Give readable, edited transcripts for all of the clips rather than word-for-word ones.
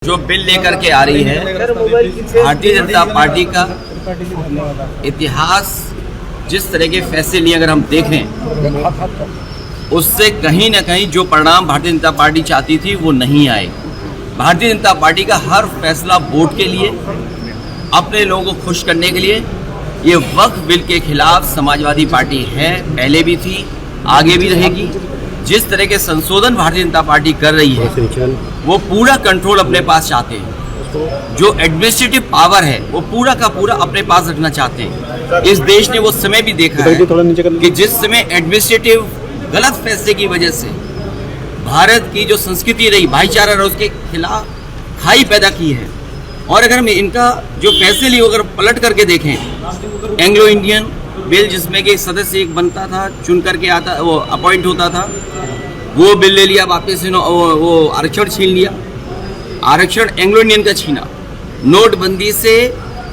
जो बिल लेकर के आ रही है भारतीय जनता पार्टी का इतिहास, जिस तरह के फैसले लिए अगर हम देखें उससे कहीं ना कहीं जो परिणाम भारतीय जनता पार्टी चाहती थी वो नहीं आए। भारतीय जनता पार्टी का हर फैसला वोट के लिए, अपने लोगों को खुश करने के लिए। ये वक्फ बिल के खिलाफ समाजवादी पार्टी है, पहले भी थी, आगे भी रहेगी। जिस तरह के संशोधन भारतीय जनता पार्टी कर रही है वो पूरा कंट्रोल अपने पास चाहते हैं। जो एडमिनिस्ट्रेटिव पावर है वो पूरा का पूरा अपने पास रखना चाहते हैं। इस देश ने वो समय भी देखा है कि जिस समय एडमिनिस्ट्रेटिव गलत फैसले की वजह से भारत की जो संस्कृति रही, भाईचारा रहा, उसके खिलाफ खाई पैदा की है। और अगर हम इनका जो फैसले लिए अगर पलट करके देखें, एंग्लो इंडियन बिल जिसमें कि सदस्य एक बनता था, चुन करके आता, वो अपॉइंट होता था, वो बिल ले लिया वापस। वो आरक्षण छीन लिया, आरक्षण एंग्लो इंडियन का छीना। नोटबंदी से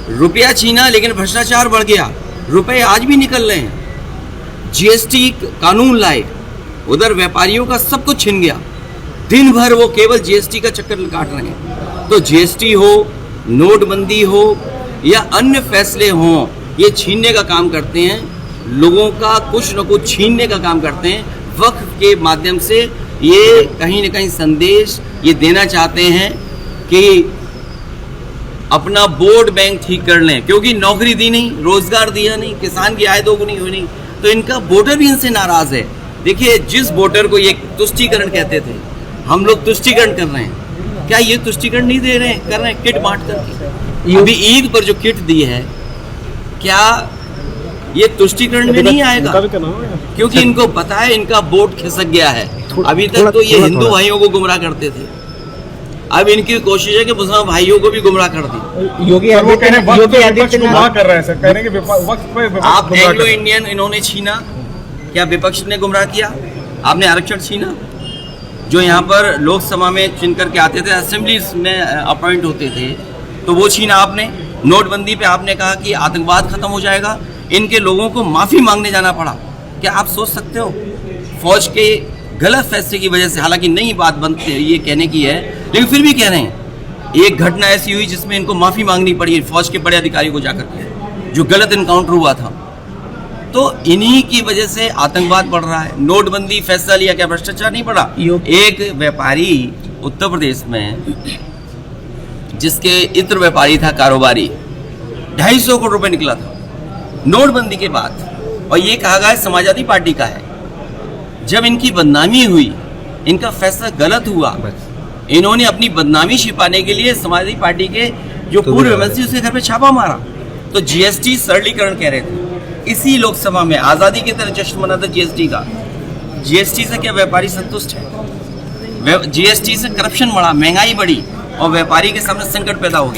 रुपया छीना, लेकिन भ्रष्टाचार बढ़ गया, रुपए आज भी निकल रहे हैं। जीएसटी कानून लाए, उधर व्यापारियों का सब कुछ छिन गया। दिन भर वो केवल जीएसटी का चक्कर काट रहे हैं। तो जीएसटी हो, नोटबंदी हो या अन्य फैसले हों, ये छीनने का काम करते हैं, लोगों का कुछ न कुछ छीनने का काम करते हैं। वक्फ के माध्यम से ये कहीं न कहीं संदेश ये देना चाहते हैं कि अपना वोट बैंक ठीक कर लें, क्योंकि नौकरी दी नहीं, रोजगार दिया नहीं, किसान की आय दोगुनी हुई नहीं, तो इनका वोटर भी इनसे नाराज है। देखिए, जिस वोटर को ये तुष्टीकरण कहते थे, हम लोग तुष्टीकरण कर रहे हैं, क्या ये तुष्टीकरण नहीं दे रहे हैं, कर रहे हैं किट बांट करके। अभी ईद पर जो किट दी है, क्या ये तुष्टीकरण में नहीं आएगा? क्योंकि इनको पता है इनका वोट खिसक गया है। अभी तक तो ये हिंदू भाइयों को गुमराह करते थे, अब इनकी कोशिश है कि मुसलमान भाइयों को भी गुमराह कर दी। योगी आदित्यनाथ कर रहे हैं सर, कह रहे हैं कि आप एंग्लो इंडियन इन्होंने छीना, क्या विपक्ष ने गुमराह किया? आपने आरक्षण छीना, जो यहाँ पर लोकसभा में चुन करके आते थे, असेंबली में अपॉइंट होते थे, तो वो छीना आपने। नोटबंदी पे आपने कहा कि आतंकवाद खत्म हो जाएगा, इनके लोगों को माफी मांगने जाना पड़ा। क्या आप सोच सकते हो? फौज के गलत फैसले की वजह से, हालांकि नई बात बनती है ये कहने की है, लेकिन फिर भी कह रहे हैं। एक घटना ऐसी हुई जिसमें इनको माफी मांगनी पड़ी फौज के बड़े अधिकारी को जाकर के, जो गलत इनकाउंटर हुआ था। तो इन्हीं की वजह से आतंकवाद बढ़ रहा है। नोटबंदी फैसला लिया, क्या भ्रष्टाचार नहीं बढ़ा? एक व्यापारी उत्तर प्रदेश में, जिसके इत्र व्यापारी था, कारोबारी, 250 करोड़ रुपए निकला था नोटबंदी के बाद, और ये कहा गया समाजवादी पार्टी का है। जब इनकी बदनामी हुई, इनका फैसला गलत हुआ, इन्होंने अपनी बदनामी छिपाने के लिए समाजवादी पार्टी के जो पूर्व एमएलसी उसके घर पे छापा मारा। तो जीएसटी सरलीकरण कह रहे थे, इसी लोकसभा में आजादी की तरह जश्न मना था जीएसटी का। जीएसटी से क्या व्यापारी संतुष्ट है? जीएसटी से करप्शन बढ़ा, महंगाई बढ़ी और व्यापारी के सामने संकट पैदा हो गया।